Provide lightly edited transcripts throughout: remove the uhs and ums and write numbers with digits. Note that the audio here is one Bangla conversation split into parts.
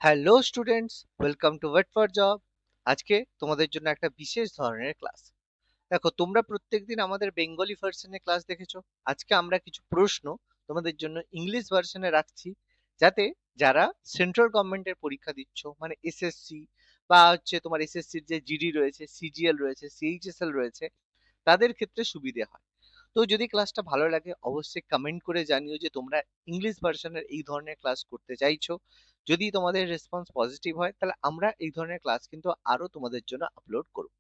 Hello students, welcome to wait for job. আজকে তোমাদের জন্য একটা বিশেষ ধরনের ক্লাস। দেখো, তোমরা প্রত্যেকদিন আমাদের বেঙ্গলি ভার্সনে ক্লাস দেখেছো। আজকে আমরা কিছু প্রশ্ন তোমাদের জন্য ইংলিশ ভার্সনে রাখছি, যাতে যারা সেন্ট্রাল গভর্নমেন্টের পরীক্ষা দিচ্ছ, মানে এসএসসি বা তোমার এসএসসির যে জিডি রয়েছে, সিজিএল রয়েছে, সিএইচএসএল রয়েছে, তাদের ক্ষেত্রে সুবিধে হয়। তো যদি ক্লাসটা ভালো লাগে অবশ্যই কমেন্ট করে জানিও যে তোমরা ইংলিশ ভার্সনের এই ধরনের ক্লাস করতে চাইছো। যদি তোমাদের রেসপন্স পজিটিভ হয় তাহলে আমরা এই ধরনের ক্লাস কিন্তু আরো তোমাদের জন্য আপলোড করব।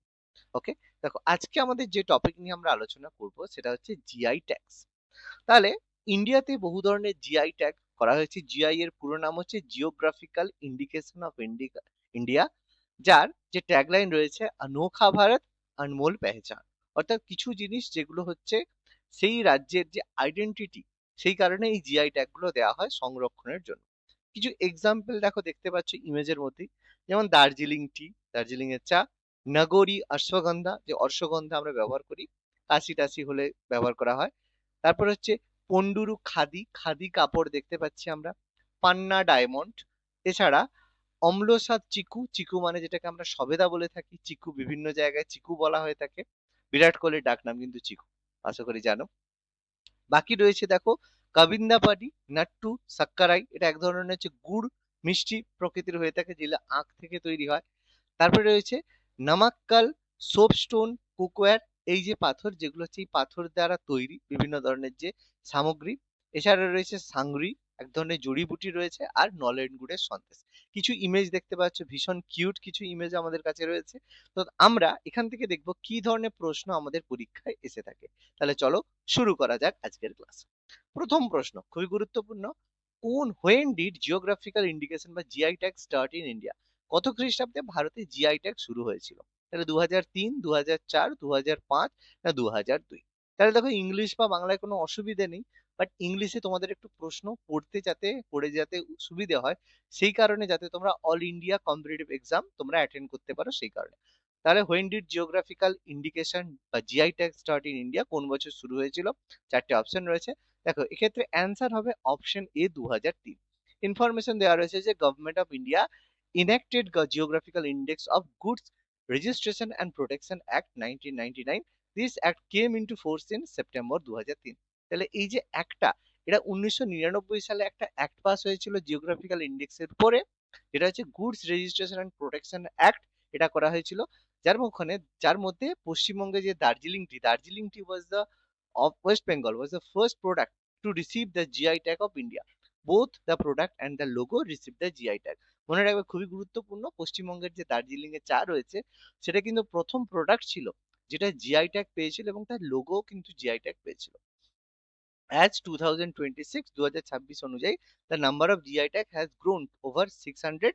ওকে, দেখো আজকে আমাদের যে টপিক নিয়ে আমরা আলোচনা করব সেটা হচ্ছে জিআই ট্যাক্স। তাহলে ইন্ডিয়াতে বহু ধরনের জিআই ট্যাগ করা হয়েছে। জিআই এর পুরো নাম হচ্ছে জিওগ্রাফিক্যাল ইন্ডিকেশন অফ ইন্ডিয়া, যার যে ট্যাগলাইন রয়েছে অনোখা ভারত অনমোল পেহচান। অর্থাৎ কিছু জিনিস যেগুলো হচ্ছে সেই রাজ্যের যে আইডেন্টিটি, সেই কারণে এই জিআই ট্যাগ গুলো দেওয়া হয় সংরক্ষণের জন্য। কিছু এক্সাম্পল দেখো, দেখতে পাচ্ছ ইমেজের মধ্যে, যেমন দার্জিলিং টি, দার্জিলিং এর চা, নগরী অশ্বগন্ধা, যে অশ্বগন্ধা আমরা ব্যবহার করি কাশি টাশি হলে ব্যবহার করা হয়। তারপর হচ্ছে পন্ডুরু খাদি, খাদি কাপড় দেখতে পাচ্ছি আমরা। পান্না ডায়মন্ড। এছাড়া অম্লসাদ চিকু, চিকু মানে যেটাকে আমরা সবেদা বলে থাকি, চিকু বিভিন্ন জায়গায় চিকু বলা হয়ে থাকে। বিরাট কোহলির ডাক নাম কিন্তু চিকু, আশা করি জানো। বাকি রয়েছে দেখো কাবিন্দাপাড়ি, নাট্টু, সাক্কারাই, এটা এক ধরনের হচ্ছে গুড় মিষ্টি প্রকৃতির হয়ে থাকে, যেগুলো আখ থেকে তৈরি হয়। তারপরে রয়েছে নামাক্কাল, সোপস্টোন, কুকওয়্যার, এই যে পাথর, যেগুলো হচ্ছে এই পাথর দ্বারা তৈরি বিভিন্ন ধরনের যে সামগ্রী। এছাড়া রয়েছে সাংরি, এক ধরনের জড়িবুটি রয়েছে, আর নলেন গুড়ের সন্দেশ। কিছু ইমেজ দেখতে পাচ্ছ, ভীষণ কিউট কিছু ইমেজ আমাদের কাছে রয়েছে। তো আমরা এখান থেকে দেখব কি ধরনের প্রশ্ন আমাদের পরীক্ষায় এসে থাকে। তাহলে চলো শুরু করা যাক আজকের ক্লাস। প্রথম প্রশ্ন খুবই গুরুত্বপূর্ণ। হোয়েন ডিড জিওগ্রাফিক্যাল ইন্ডিকেশন বা GI tag start in India? কত খ্রিস্টাব্দে ভারতে জিআই ট্যাগ শুরু হয়েছিল? তাহলে 2003, 2004, 2005 না 2002? তাহলে দেখো, ইংলিশ বা বাংলায় কোনো অসুবিধে নেই, বাট ইংলিশে তোমাদের একটু প্রশ্ন পড়ে যাতে সুবিধে হয়, সেই কারণে, যাতে তোমরা অল ইন্ডিয়া কম্পিটিটিভ এক্সাম তোমরা অ্যাটেন্ড করতে পারো সেই কারণে। তাহলে হোয়েন ডিড জিওগ্রাফিক্যাল ইন্ডিকেশন বা GI tag start in India, কোন বছর শুরু হয়েছিল? চারটে অপশন রয়েছে। দেখো, এক্ষেত্রে অ্যান্সার হবে অপশন এ, 2003। ইনফরমেশন দেওয়া রয়েছে যে government of India enacted Geographical Index of Goods Registration and Protection Act 1999. This act came into force in September 2003. তাহলে এই যে অ্যাক্টটা, এটা 1999 সালে একটা অ্যাক্ট পাস হয়েছিল জিওগ্রাফিক্যাল ইন্ডেক্সের উপরে, যেটা হচ্ছে goods registration and protection act. এটা করা হয়েছিল, যার মধ্যে পশ্চিমবঙ্গে যে Darjeeling tea was the of West Bengal was the first product to receive the GI tag of India. Both the product and the logo received the GI tag. মনে রাখবে, খুবই গুরুত্বপূর্ণ, পশ্চিমবঙ্গের যে দার্জিলিং এর চা রয়েছে সেটা কিন্তু প্রথম প্রোডাক্ট ছিল যেটা জিআই ট্যাগ পেয়েছিল, এবং তার লোগো কিন্তু জিআই ট্যাগ পেয়েছিল। As 2026, 2026 অনুযায়ী, the number of GI tag has grown over 600,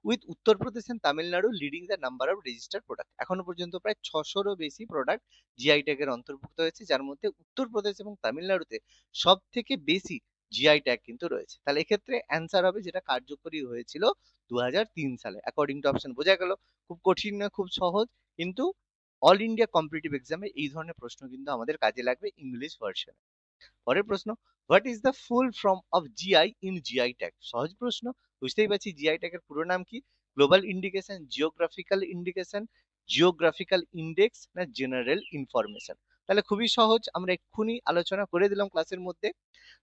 with Uttar Pradesh and Tamil Nadu leading the number of registered product. এখনো পর্যন্ত প্রায় 600-রও বেশি প্রোডাক্ট জিআই ট্যাগের অন্তর্ভুক্ত হয়েছে, যার মধ্যে উত্তরপ্রদেশ এবং তামিলনাড়ুতে সব থেকে বেশি জিআই ট্যাগ কিন্তু রয়েছে। তাহলে এক্ষেত্রে অ্যান্সার হবে যেটা কার্যকরী হয়েছিল 2003 সালে, অ্যাকর্ডিং টু অপশন। বোঝা গেল? খুব কঠিন না, খুব সহজ, কিন্তু অল ইন্ডিয়া কম্পিটিটিভ এক্সামে এই ধরনের প্রশ্ন কিন্তু আমাদের কাজে লাগবে ইংলিশ ভার্সনে। পরের প্রশ্ন, what is the full form of GI in GI tag? সহজ প্রশ্ন, বুঝতেই পারছি জিআই ট্যাগের পুরো নাম কি। Global indication, geographical indication, geographical index না জেনারেল ইনফরমেশন? তাহলে খুবই সহজ, আমরা এক্ষুনি আলোচনা করে দিলাম ক্লাসের মধ্যে।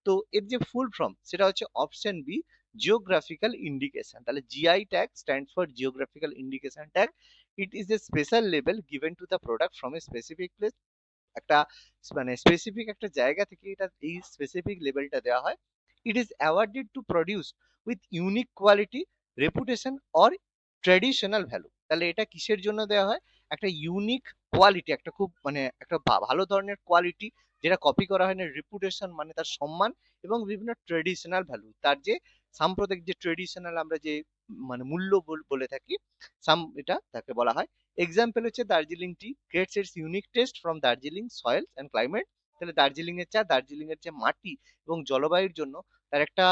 তো এর যে ফুল ফর্ম সেটা হচ্ছে অপশন বি, জিওগ্রাফিক্যাল ইন্ডিকেশন। তাহলে GI tag stands for geographical indication tag. It is a special level given to the product from a specific place. একটা মানে স্পেসিফিক একটা জায়গা থেকে এটা, এই স্পেসিফিক লেভেলটা দেওয়া হয়। It is awarded to produce with unique quality, reputation or traditional value. তাহলে এটা কিসের জন্য দেওয়া হয়? একটা ইউনিক কোয়ালিটি, একটা খুব মানে একটা ভালো ধরনের কোয়ালিটি, যেটা কপি করা হয় না, রেপুটেশন মানে তার সম্মান, এবং বিভিন্ন ট্র্যাডিশনাল ভ্যালু, তার যে সাম্প্রদায়িক যে ট্র্যাডিশনাল আমরা যে মানে মূল্য বলে থাকি, এটা তাকে বলা হয়। এক্সাম্পল হচ্ছে Darjeeling tea gets its unique taste from Darjeeling soil and climate. তাহলে দার্জিলিং এর চা দার্জিলিং এর যে মাটি এবং জলবায়ুর জন্য তার একটা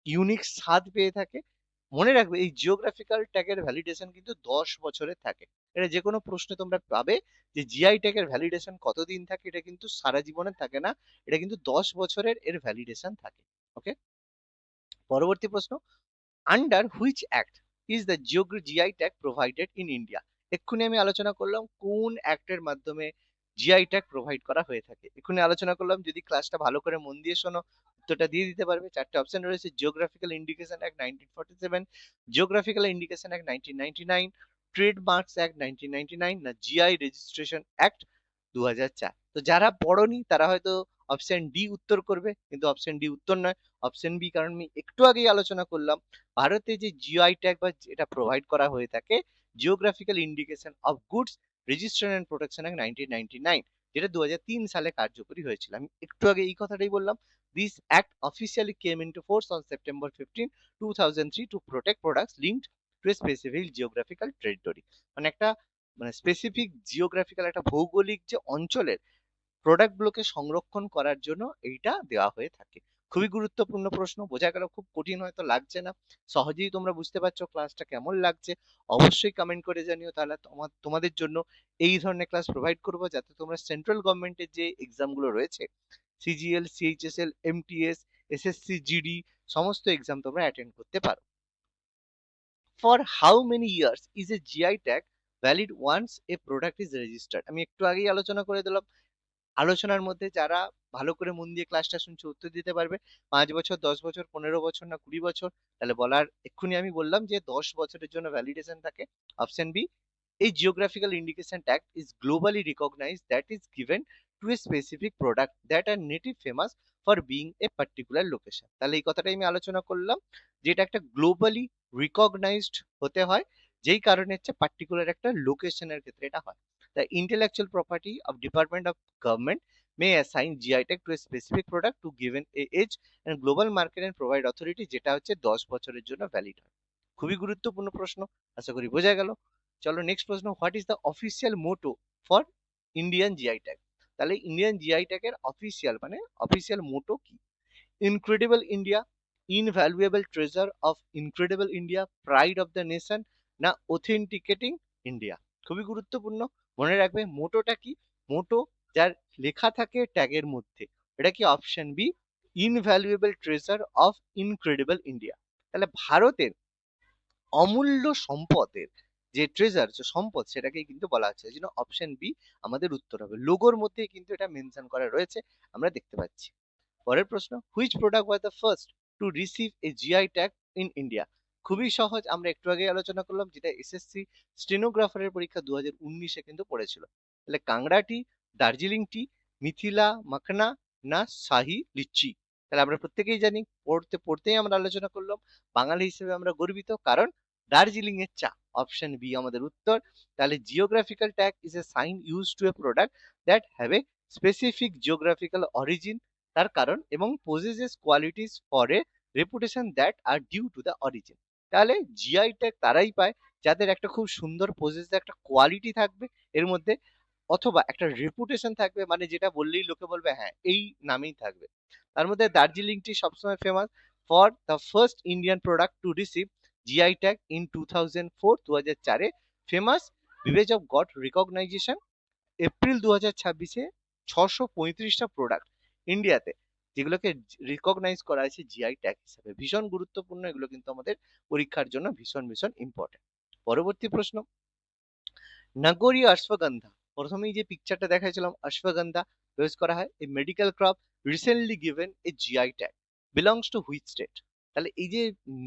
ইউনিক স্বাদ পেয়ে থাকে। মনে রাখবে, এই জিওগ্রাফিক্যাল ট্যাগের ভ্যালিডেশন কিন্তু 10 বছরের থাকে। এটা যে কোনো প্রশ্নে তোমরা পাবে যে জিআই ট্যাগের ভ্যালিডেশন কতদিন থাকে। এটা কিন্তু সারা জীবনে থাকে না, এটা কিন্তু 10 বছরের ভ্যালিডেশন থাকে। ওকে, পরবর্তী প্রশ্ন, under which act is the GI tag provided in India? এক্ষুনি আমি আলোচনা করলাম কোন অ্যাক্টের মাধ্যমে জিআই ট্যাগ প্রোভাইড করা হয়ে থাকে। এক্ষুনি আলোচনা করলাম, যদি ক্লাসটা ভালো করে মন দিয়ে শোনো উত্তরটা দিয়ে দিতে পারবে। চারটে অপশন রয়েছে: geographical indication act 1947, geographical indication act 1999, trademarks act 1999, না জিআই রেজিস্ট্রেশন অ্যাক্ট 2004। তো যারা পড়োনি তারা হয়তো অপশন ডি উত্তর করবে, কিন্তু অপশন ডি উত্তর নয়, অপশন বি। কারণ আমি একটু আগেই আলোচনা করলাম ভারতে যে জিআই ট্যাগ বা এটা প্রোভাইড করা হয়ে থাকে, geographical indication of goods registration and protection act 1999, যেটা 2003 সালে কার্যকরী হয়েছিল। আমি একটু আগে এই কথাটাই বললাম। This act officially came into force on September 15, 2003 to protect products linked to A specific geographical territory. মানে একটা স্পেসিফিক জিওগ্রাফিক্যাল একটা ভৌগোলিক যে অঞ্চলের প্রোডাক্টগুলোকে সংরক্ষণ করার জন্য এইটা দেওয়া হয়ে থাকে। খুবই গুরুত্বপূর্ণ প্রশ্ন, বোঝা গেল? খুব কঠিন হয়তো লাগছে না, সহজেই তোমরা বুঝতে পারছো ক্লাসটা কেমন লাগছে। অবশ্যই কমেন্ট করে জানিও, তাহলে তোমাদের জন্য এই ধরনের ক্লাস প্রোভাইড করব, যাতে তোমরা সেন্ট্রাল গভর্নমেন্টের যে এক্সামগুলো রয়েছে, CGL, CHSL, MTS, SSC, GD, সমস্ত এক্সাম তোমরা অ্যাটেন্ড করতে পারো। For how many years is a GI tag valid once a product is registered? আমি একটু আগেই আলোচনা করে দিলাম। আলোচনার মধ্যে যারা ভালো করে মন দিয়ে ক্লাসটা শুনছে উত্তর দিতে পারবে। 5 বছর, 10 বছর, 15 বছর, না 20 বছর? তাহলে বলার এক্ষুনি আমি বললাম যে 10 বছরের জন্য ভ্যালিডেশন থাকে। Option B, a geographical indication tag is globally recognized that is given to a specific product that are native famous for being a particular location। তাহলে এই কথাটাই আমি আলোচনা করলাম, যে এটা একটা গ্লোবালি রিকগনাইজড হতে হয়, যেই কারণে হচ্ছে পার্টিকুলার একটা লোকেশনের ক্ষেত্রে এটা হয়। The intellectual property of Department of Government may assign GI tag to a specific product to given a age and global market and provide authority, যেটা হচ্ছে 10 বছরের জন্য ভ্যালিড হয়। খুবই গুরুত্বপূর্ণ প্রশ্ন, আশা করি বোঝা গেল। চলো নেক্সট প্রশ্ন, what is the official motto for Indian GI tag? তাহলে ইন্ডিয়ান জিআই ট্যাগের অফিসিয়াল অফিসিয়াল মোটো কি? Incredible India, invaluable treasure of incredible India, pride of the nation, না অথেন্টিকেটিং ইন্ডিয়া? খুবই গুরুত্বপূর্ণ, মনে রাখবে মোটোটা কি। মোটো যার লেখা থাকে ট্যাগের মধ্যে, এটা কি? Option B, invaluable treasure of incredible India. তাহলে ভারতের অমূল্য সম্পদের যে ট্রেজার, যে সম্পদ, সেটাকেই কিন্তু বলা হচ্ছে। এই জন্য অপশন বি আমাদের উত্তর হবে। লোগোর মধ্যে কিন্তু এটা মেনশন করা রয়েছে, আমরা দেখতে পাচ্ছি। পরের প্রশ্ন, which product was the first to receive a GI tag in India? খুবই সহজ, আমরা একটু আগে আলোচনা করলাম, যেটা এসএসসি স্টেনোগ্রাফারের পরীক্ষা 2019-এ কিন্তু পড়েছিল। তাহলে কাংড়া টি, দার্জিলিং টি, মিথিলা মাখনা, না শাহি লিচি? তাহলে আমরা প্রত্যেকেই জানি, পড়তে পড়তেই আমরা আলোচনা করলাম, বাঙালি হিসেবে আমরা গর্বিত, কারণ দার্জিলিং এর চা। অপশন বি আমাদের উত্তর। তাহলে geographical tag is a sign use to a product that have a specific geographical origin, তার কারণ, এবং possesses qualities for a reputation that are due to the origin। তাহলে জিআই ট্যাগ তারাই পায় যাদের একটা খুব সুন্দর পোজেস একটা কোয়ালিটি থাকবে এর মধ্যে, অথবা একটা রেপুটেশন থাকবে, মানে যেটা বললেই লোকে বলবে হ্যাঁ এই নামেই থাকবে। তার মধ্যে দার্জিলিং টি সবসময় famous for the first Indian product to receive GI tag in 2004, 2004-এ famous village of god recognition. April 2026-এ 635টা প্রোডাক্ট ইন্ডিয়াতে, যেগুলোকে রিকগনাইজ করা হয়েছে জিআই ট্যাগ হিসেবে। ভীষণ গুরুত্বপূর্ণ, এগুলো কিন্তু আমাদের পরীক্ষার জন্য ভীষণ ভীষণ ইম্পর্টেন্ট। পরবর্তী প্রশ্ন, নাগোরি অশ্বগন্ধা, প্রথমেই যে পিকচারটা দেখাইছিলাম, অশ্বগন্ধা ইউজ করা হয়, এই medical crop recently given a GI tag, belongs to which state? তাহলে এই যে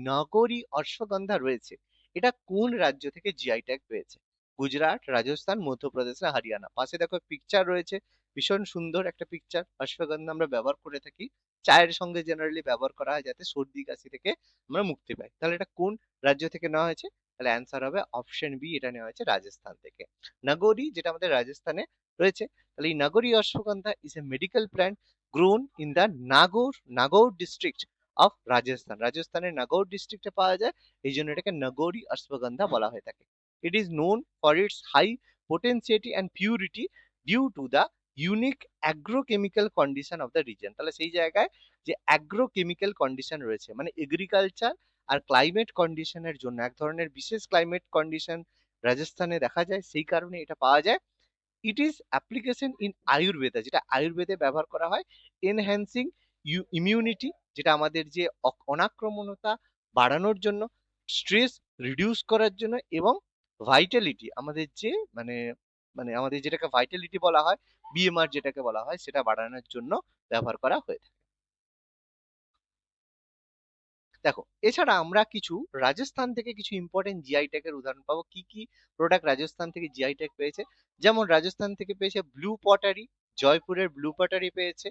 নাগোরি অশ্বগন্ধা রয়েছে, এটা কোন রাজ্য থেকে জিআই ট্যাগ পেয়েছে? গুজরাট, রাজস্থান, মধ্যপ্রদেশ, না হরিয়ানা? পাশে দেখো পিকচার রয়েছে, ভীষণ সুন্দর একটা পিকচার। অশ্বগন্ধা আমরা ব্যবহার করে থাকি, চায়ের সঙ্গে জেনারেলি ব্যবহার করা হয়, যাতে সর্দি কাশি থেকে আমরা মুক্তি পাই। তাহলে এটা কোন রাজ্য থেকে নেওয়া হয়েছে? তাহলে অ্যান্সার হবে অপশন বি, এটা নেওয়া হয়েছে রাজস্থান থেকে। নাগোরি, যেটা আমাদের রাজস্থানে রয়েছে। তাহলে এই Nagori ashwagandha is a medical plant grown in the Nagaur district of Rajasthan. রাজস্থানের নাগৌর ডিস্ট্রিক্টে পাওয়া যায়, এই জন্য এটাকে নাগোরি অশ্বগন্ধা বলা হয়ে থাকে। It is known for its high potency and purity due to the unique agrochemical condition of the region. তাহলে সেই জায়গায় যে অ্যাগ্রোকেমিক্যাল কন্ডিশন রয়েছে, মানে এগ্রিকালচার আর ক্লাইমেট কন্ডিশনের জন্য, এক ধরনের বিশেষ ক্লাইমেট কন্ডিশন রাজস্থানে দেখা যায়, সেই কারণে এটা পাওয়া যায়। It is application in Ayurveda, যেটা আয়ুর্বেদে ব্যবহার করা হয়। এনহ্যান্সিং ইমিউনিটি, যেটা আমাদের যে অনাক্রমণতা বাড়ানোর জন্য। স্ট্রেস রিডিউস করার জন্য এবং ভাইটালিটি আমাদের যে মানে মানে আমাদের যেটাকে ভাইটালিটি বলা হয়, বিএমআর যেটাকে বলা হয়, সেটা বাড়ানোর জন্য ব্যবহার করা হয়ে থাকে। দেখো, এছাড়া আমরা কিছু রাজস্থান থেকে কিছু ইম্পর্টেন্ট জিআই ট্যাগের উদাহরণ পাবো। কি কি প্রোডাক্ট রাজস্থান থেকে জিআই ট্যাগ পেয়েছে? যেমন রাজস্থান থেকে পেয়েছে ব্লু পটারি, জয়পুরের ব্লু পটারি পেয়েছে,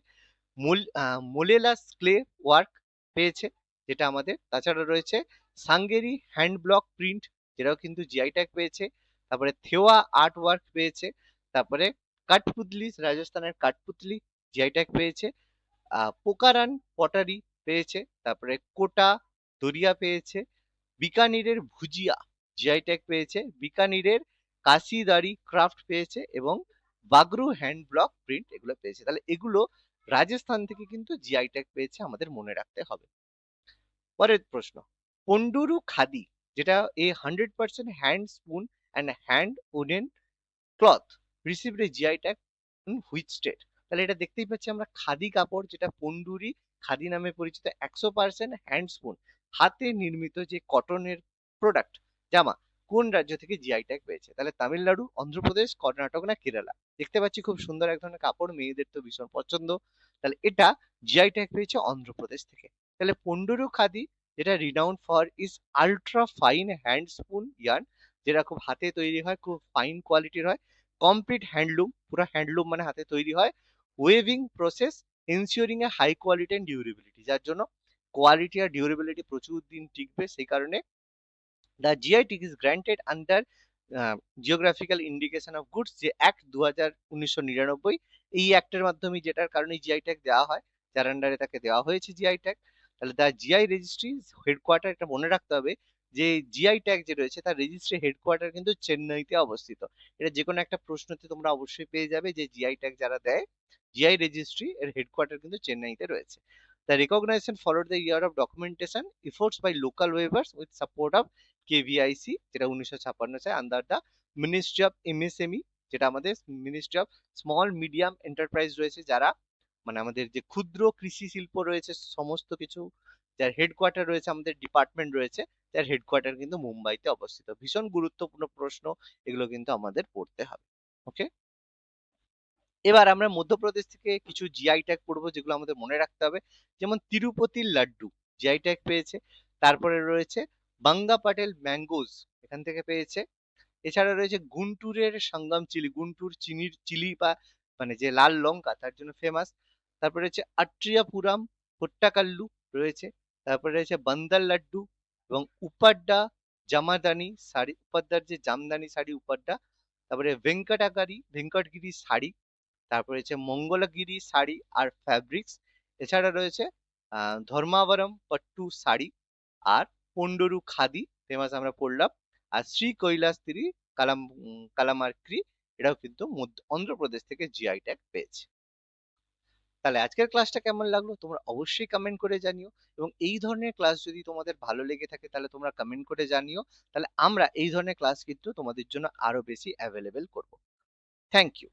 মোলেলাস ক্লে ওয়ার্ক পেয়েছে যেটা আমাদের। তাছাড়া রয়েছে সাঙ্গেরি হ্যান্ড ব্লক প্রিন্ট, যেটাও কিন্তু জিআই ট্যাগ পেয়েছে। তারপরে থেওয়া আর্ট ওয়ার্ক পেয়েছে। তারপরে কাঠপুতলি, রাজস্থানের কাঠপুতলি জিআই ট্যাগ পেয়েছে। পোকারান পটারি পেয়েছে। তারপরে কোটা দরিয়া পেয়েছে। বিকানিরের ভুজিয়া জিআই ট্যাগ পেয়েছে। বিকানিরের কাশিদারি ক্রাফট পেয়েছে এবং বাগরু হ্যান্ড ব্লক প্রিন্ট এগুলো পেয়েছে। তাহলে এগুলো রাজস্থান থেকে কিন্তু জিআই ট্যাগ পেয়েছে, আমাদের মনে রাখতে হবে। পরের প্রশ্ন, পন্ডুরু খাদি, যেটা 100% hand spoon and hand wooden cloth received a GI tag in which state? তাহলে এটা দেখতেই পাচ্ছি আমরা, খাদি কাপড় যেটা পন্ডুরি খাদি নামে পরিচিত, 100% হ্যান্ড স্পুন, হাতে নির্মিত যে কটনের প্রোডাক্ট জামা, কোন রাজ্য থেকে জিআই ট্যাগ পেয়েছে? তাহলে তামিলনাড়ু, অন্ধ্রপ্রদেশ, কর্ণাটক না কেরালা? দেখতে পাচ্ছি খুব সুন্দর এক ধরনের কাপড়, মেয়েদের তো ভীষণ পছন্দ। তাহলে এটা জিআই ট্যাগ পেয়েছে অন্ধ্রপ্রদেশ থেকে। তাহলে পন্ডুরু খাদি, যেটা renowned for is ultra fine hand spoon yarn, যেটা খুব হাতে তৈরি হয়, খুব ফাইন কোয়ালিটির হয়। কমপ্লিট হ্যান্ডলুম, পুরো হ্যান্ডলুম মানে হাতে তৈরি হয়। Weaving process ensuring a high quality and durability, যার জন্য কোয়ালিটি আর ডিউরেবিলিটি প্রচুর দিন টিকবে। সেই কারণে the GI tick is granted under geographical indication of goods, যে অ্যাক্ট 1999, এই অ্যাক্টের মাধ্যমে, যেটার কারণে জিআই ট্যাগ দেওয়া হয়, যার আন্ডারে তাকে দেওয়া হয়েছে জিআই ট্যাগ। তাহলে দ্য জিআই রেজিস্ট্রি হেডকোয়ার্টার, এটা মনে রাখতে হবে যে জিআই ট্যাগ যে রয়েছে তার রেজিস্ট্রি হেডকোয়ার্টার কিন্তু চেন্নাইতে অবস্থিত। এটা যে কোনো একটা প্রশ্নতে তোমরা অবশ্যই পেয়ে যাবে যে জিআই ট্যাগ যারা দেয়, জিআই রেজিস্ট্রি এর হেডকোয়ার্টার কিন্তু চেন্নাইতে রয়েছে। The recognition followed the year of documentation efforts by local weavers with support of KVIC, যেটা 1956 সালে under the ministry of MSME, যেটা আমাদের ministry of small medium enterprise রয়েছে, যারা মানে আমাদের যে ক্ষুদ্র কৃষি শিল্প রয়েছে সমস্ত কিছু, যার হেডকোয়ার্টার রয়েছে, আমাদের ডিপার্টমেন্ট রয়েছে, যার হেডকোয়ার্টার কিন্তু মুম্বাইতে অবস্থিত। ভীষণ গুরুত্বপূর্ণ প্রশ্ন এগুলো কিন্তু আমাদের পড়তে হবে। ওকে, এবার আমরা মধ্যপ্রদেশ থেকে কিছু জিআই ট্যাগ পড়বো যেগুলো আমাদের মনে রাখতে হবে। যেমন তিরুপতির লাড্ডু জিআই ট্যাগ পেয়েছে। তারপরে রয়েছে বাঙ্গা পাটেল ম্যাঙ্গোজ, এখান থেকে পেয়েছে। এছাড়া রয়েছে গুন্টুরের সাঙ্গাম চিলি, গুন্টুর চিনির চিলি বা মানে যে লাল লঙ্কা তার জন্য ফেমাস। তারপরে রয়েছে আট্রিয়াপুরাম কোট্টাকাল্লু রয়েছে। তারপরে রয়েছে বান্দার লাড্ডু এবং উপাড্ডা জামাদানি শাড়ি, উপাড্ডার যে জামদানি শাড়ি উপাড্ডা। তারপরে ভেঙ্কটগিরি শাড়ি। তারপরে রয়েছে মঙ্গলগিরি শাড়ি আর ফ্যাব্রিক্স। এছাড়া রয়েছে ধর্মাবরম পট্টু শাড়ি আর পন্ডরু খাদি ফেমাস আমরা পড়লাম। আর শ্রী কৈলাসগিরি কালামার্করি, এটাও কিন্তু অন্ধ্রপ্রদেশ থেকে জিআই ট্যাগ পেয়েছে। তাহলে আজকের ক্লাসটা কেমন লাগলো তোমরা অবশ্যই কমেন্ট করে জানিও, এবং এই ধরনের ক্লাস যদি তোমাদের ভালো লেগে থাকে তাহলে তোমরা কমেন্ট করে জানিও। তাহলে আমরা এই ধরনের ক্লাস কিন্তু তোমাদের জন্য আরো বেশি অ্যাভেলেবেল করব। Thank you.